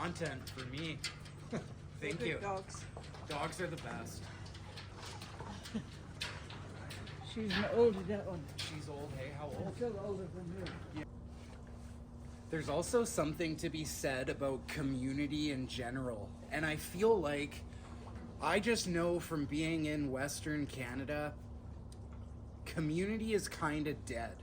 content for me. Thank Good you. dogs. Dogs are the best. She's an older, that one. She's old. Hey, how old? Still older than you. There's also something to be said about community in general. And I feel like I just know from being in Western Canada, community is kind of dead.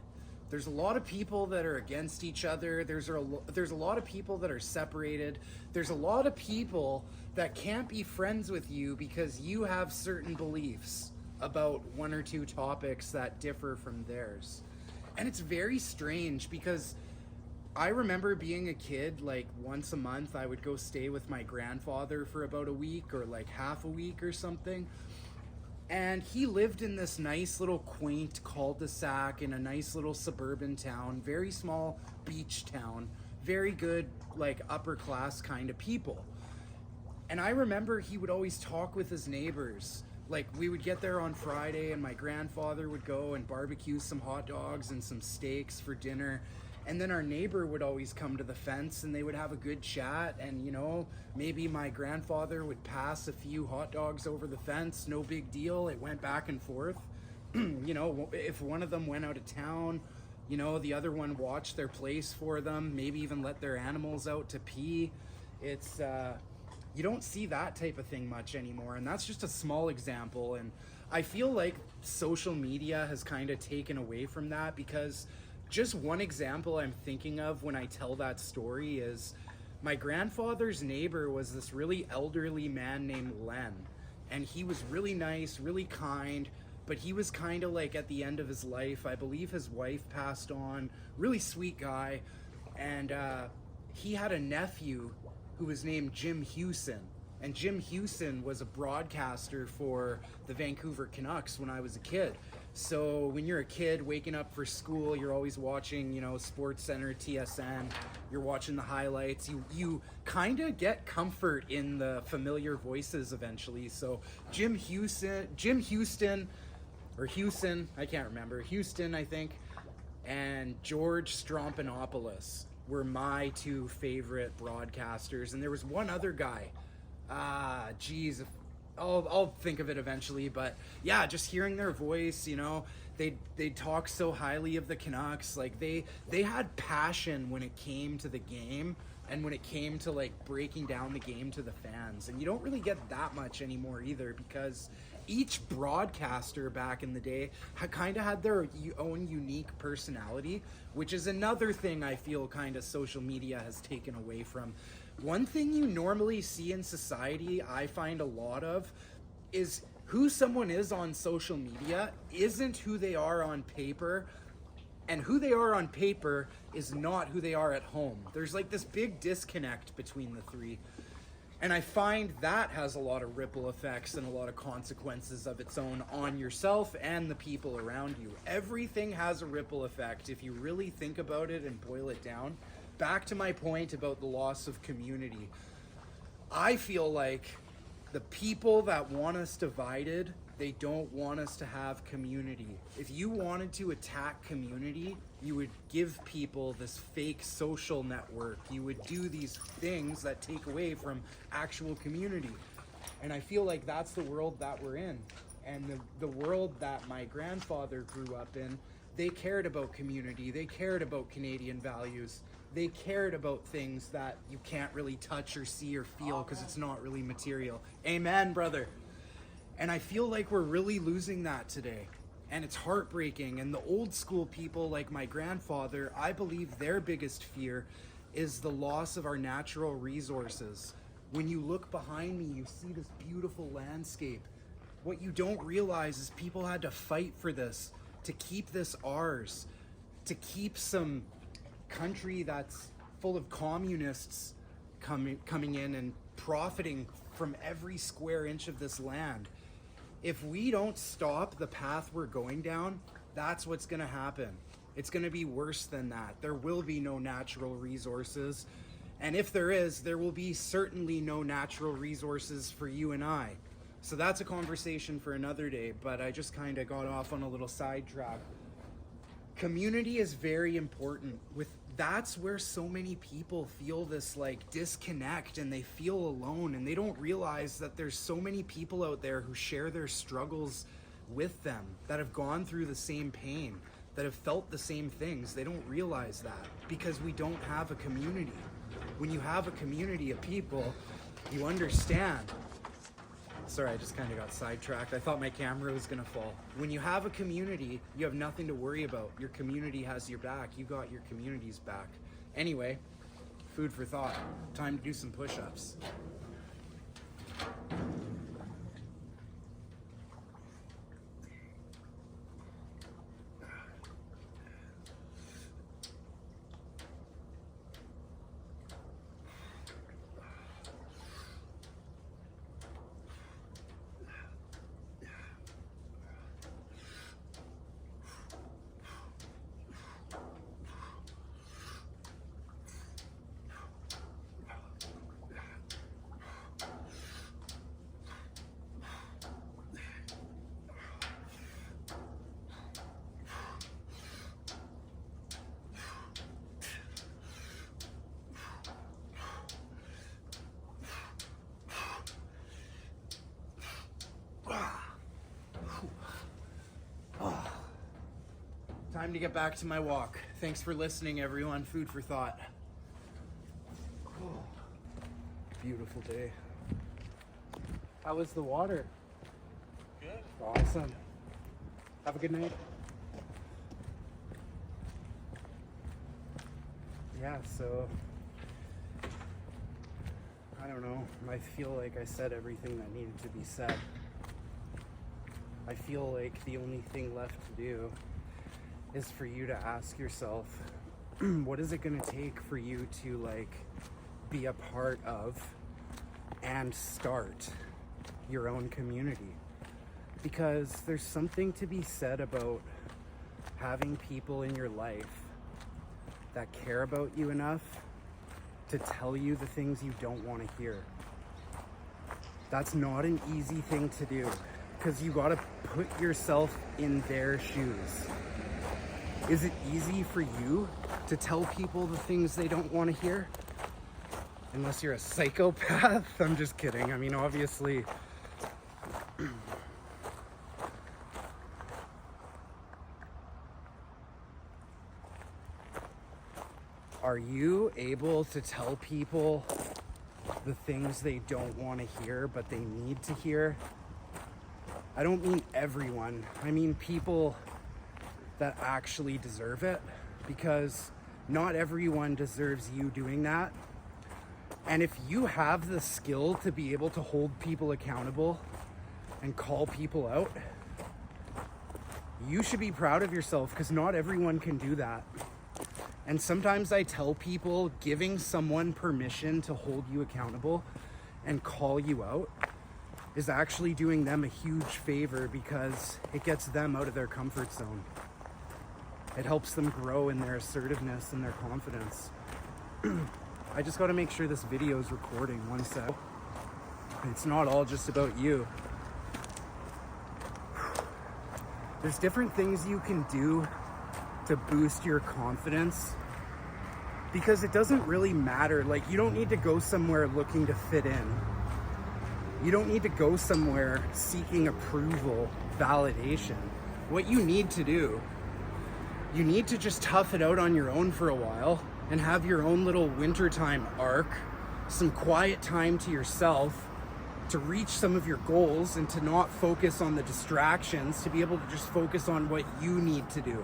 There's a lot of people that are against each other. There's a lot of people that are separated. There's a lot of people that can't be friends with you because you have certain beliefs about one or two topics that differ from theirs. And it's very strange because I remember being a kid, like once a month I would go stay with my grandfather for about a week or like half a week or something. And he lived in this nice little quaint cul-de-sac in a nice little suburban town, very small beach town, very good, like upper class kind of people. And I remember he would always talk with his neighbors. Like we would get there on Friday and my grandfather would go and barbecue some hot dogs and some steaks for dinner. And then our neighbor would always come to the fence and they would have a good chat. And, you know, maybe my grandfather would pass a few hot dogs over the fence. No big deal. It went back and forth. You know, if one of them went out of town, you know, the other one watched their place for them, maybe even let their animals out to pee. It's, you don't see that type of thing much anymore. And that's just a small example. And I feel like social media has kind of taken away from that because just one example I'm thinking of when I tell that story is my grandfather's neighbor was this really elderly man named Len. And he was really nice, really kind, but he was kind of like at the end of his life. I believe his wife passed on, really sweet guy. And he had a nephew who was named Jim Hewson. And Jim Hewson was a broadcaster for the Vancouver Canucks when I was a kid. So when you're a kid waking up for school, you're always watching, you know, Sports Center, TSN, you're watching the highlights. You kind of get comfort in the familiar voices eventually. So Jim Houston, I can't remember, Houston, I think, and George Stroumboulopoulos were my two favorite broadcasters. And there was one other guy. I'll think of it eventually, but yeah, just hearing their voice, you know, they talk so highly of the Canucks. Like they had passion when it came to the game and when it came to like breaking down the game to the fans. And you don't really get that much anymore either because each broadcaster back in the day kind of had their own unique personality, which is another thing I feel kind of social media has taken away from. One thing you normally see in society, I find a lot of, is who someone is on social media isn't who they are on paper, and who they are on paper is not who they are at home. There's like this big disconnect between the three. And I find that has a lot of ripple effects and a lot of consequences of its own on yourself and the people around you. Everything has a ripple effect if you really think about it and boil it down. Back to my point about the loss of community. I feel like the people that want us divided, they don't want us to have community. If you wanted to attack community, you would give people this fake social network. You would do these things that take away from actual community. And I feel like that's the world that we're in. And the world that my grandfather grew up in, they cared about community. They cared about Canadian values. They cared about things that you can't really touch or see or feel because it's not really material. Amen, brother. And I feel like we're really losing that today. And it's heartbreaking. And the old school people like my grandfather, I believe their biggest fear is the loss of our natural resources. When you look behind me, you see this beautiful landscape. What you don't realize is people had to fight for this, to keep this ours, to keep some country that's full of communists coming in and profiting from every square inch of this land. If we don't stop the path we're going down, that's what's going to happen. It's going to be worse than that. There will be no natural resources. And if there is, there will be certainly no natural resources for you and I. So that's a conversation for another day, but I just kind of got off on a little sidetrack. Community is very important. that's where so many people feel this like disconnect, and they feel alone, and they don't realize that there's so many people out there who share their struggles with them, that have gone through the same pain, that have felt the same things. They don't realize that because we don't have a community. When you have a community of people, you understand. Sorry, I just kind of got sidetracked. I thought my camera was gonna fall. When you have a community, you have nothing to worry about. Your community has your back. You got your community's back. Anyway, food for thought. Time to do some push-ups. Time to get back to my walk. Thanks for listening, everyone. Food for thought. Oh, beautiful day. How was the water? Good. Awesome. Have a good night. Yeah, so I don't know. I feel like I said everything that needed to be said. I feel like the only thing left to do is for you to ask yourself, what is it going to take for you to like be a part of and start your own community? Because there's something to be said about having people in your life that care about you enough to tell you the things you don't want to hear. That's not an easy thing to do, because you got to put yourself in their shoes. Is it easy for you to tell people the things they don't want to hear? Unless you're a psychopath. I'm just kidding. I mean, obviously, are you able to tell people the things they don't want to hear but they need to hear? I don't mean everyone. I mean people that actually deserve it, because not everyone deserves you doing that. And if you have the skill to be able to hold people accountable and call people out, you should be proud of yourself, because not everyone can do that. And sometimes I tell people giving someone permission to hold you accountable and call you out is actually doing them a huge favor, because it gets them out of their comfort zone. It helps them grow in their assertiveness and their confidence. I just got to make sure this video is recording. One sec. It's not all just about you. There's different things you can do to boost your confidence, because it doesn't really matter. Like, you don't need to go somewhere looking to fit in. You don't need to go somewhere seeking approval, validation. What you need to do, you need to just tough it out on your own for a while and have your own little wintertime arc, some quiet time to yourself to reach some of your goals and to not focus on the distractions, to be able to just focus on what you need to do.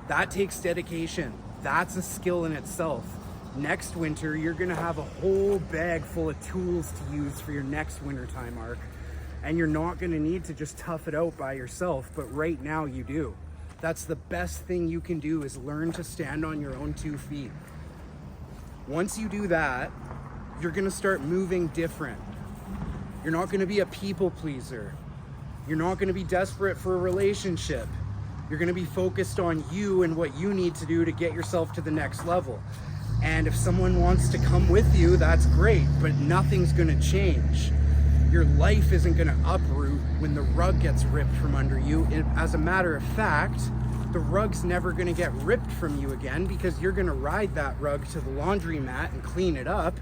That takes dedication. That's a skill in itself. Next winter, you're gonna have a whole bag full of tools to use for your next wintertime arc, and you're not gonna need to just tough it out by yourself, but right now you do. That's the best thing you can do, is learn to stand on your own 2 feet. Once you do that, you're gonna start moving different. You're not gonna be a people pleaser. You're not gonna be desperate for a relationship. You're gonna be focused on you and what you need to do to get yourself to the next level. And if someone wants to come with you, that's great, but nothing's gonna change. Your life isn't gonna uproot when the rug gets ripped from under you. As a matter of fact, the rug's never going to get ripped from you again, because you're going to ride that rug to the laundromat and clean it up,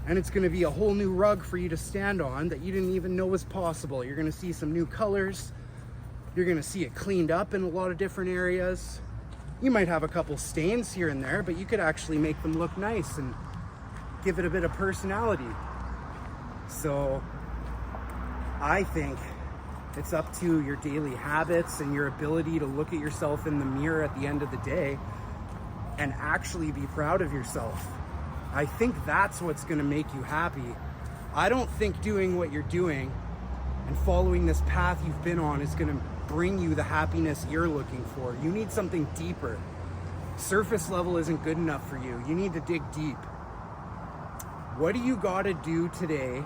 and it's going to be a whole new rug for you to stand on that you didn't even know was possible. You're going to see some new colors. You're going to see it cleaned up in a lot of different areas. You might have a couple stains here and there, but you could actually make them look nice and give it a bit of personality. So I think it's up to your daily habits and your ability to look at yourself in the mirror at the end of the day and actually be proud of yourself. I think that's what's going to make you happy. I don't think doing what you're doing and following this path you've been on is going to bring you the happiness you're looking for. You need something deeper. Surface level isn't good enough for you. You need to dig deep. What do you got to do today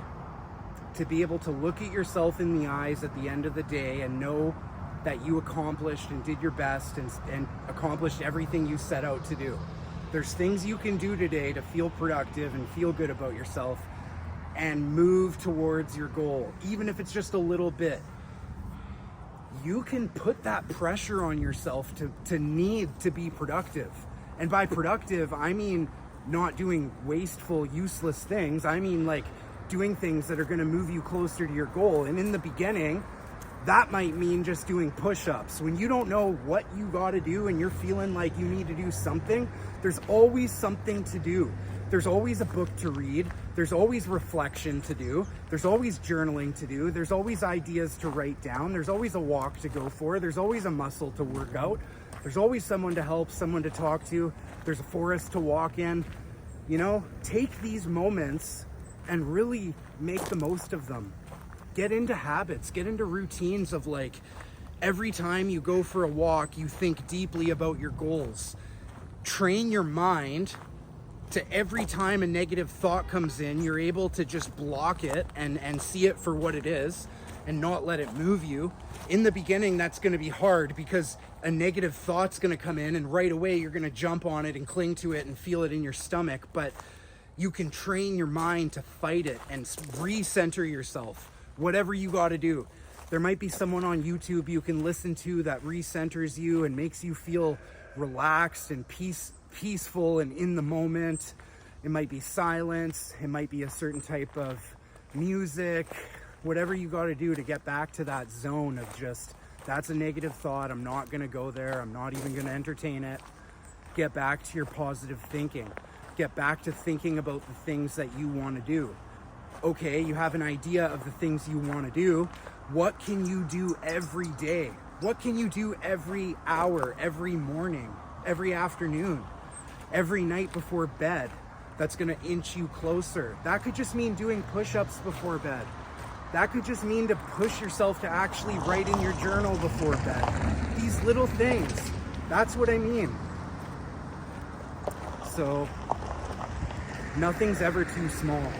to be able to look at yourself in the eyes at the end of the day and know that you accomplished and did your best and accomplished everything you set out to do? There's things you can do today to feel productive and feel good about yourself and move towards your goal, even if it's just a little bit. You can put that pressure on yourself to need to be productive. And by productive, I mean not doing wasteful, useless things. I mean like doing things that are going to move you closer to your goal. And in the beginning, that might mean just doing push-ups. When you don't know what you got to do and you're feeling like you need to do something, there's always something to do. There's always a book to read. There's always reflection to do. There's always journaling to do. There's always ideas to write down. There's always a walk to go for. There's always a muscle to work out. There's always someone to help, someone to talk to. There's a forest to walk in. You know, take these moments and really make the most of them. Get into habits, get into routines of like, every time you go for a walk, you think deeply about your goals. Train your mind to every time a negative thought comes in, you're able to just block it and see it for what it is and not let it move you. In the beginning, that's going to be hard because a negative thought's going to come in and right away you're going to jump on it and cling to it and feel it in your stomach. But you can train your mind to fight it and recenter yourself, whatever you got to do. There might be someone on YouTube you can listen to that recenters you and makes you feel relaxed and peaceful and in the moment. It might be silence. It might be a certain type of music, whatever you got to do to get back to that zone of just, that's a negative thought. I'm not going to go there. I'm not even going to entertain it. Get back to your positive thinking. Get back to thinking about the things that you want to do. Okay, you have an idea of the things you want to do. What can you do every day? What can you do every hour, every morning, every afternoon, every night before bed that's going to inch you closer? That could just mean doing push-ups before bed. That could just mean to push yourself to actually write in your journal before bed. These little things, that's what I mean. So, nothing's ever too small.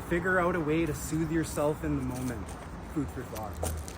Figure out a way to soothe yourself in the moment. Food for thought.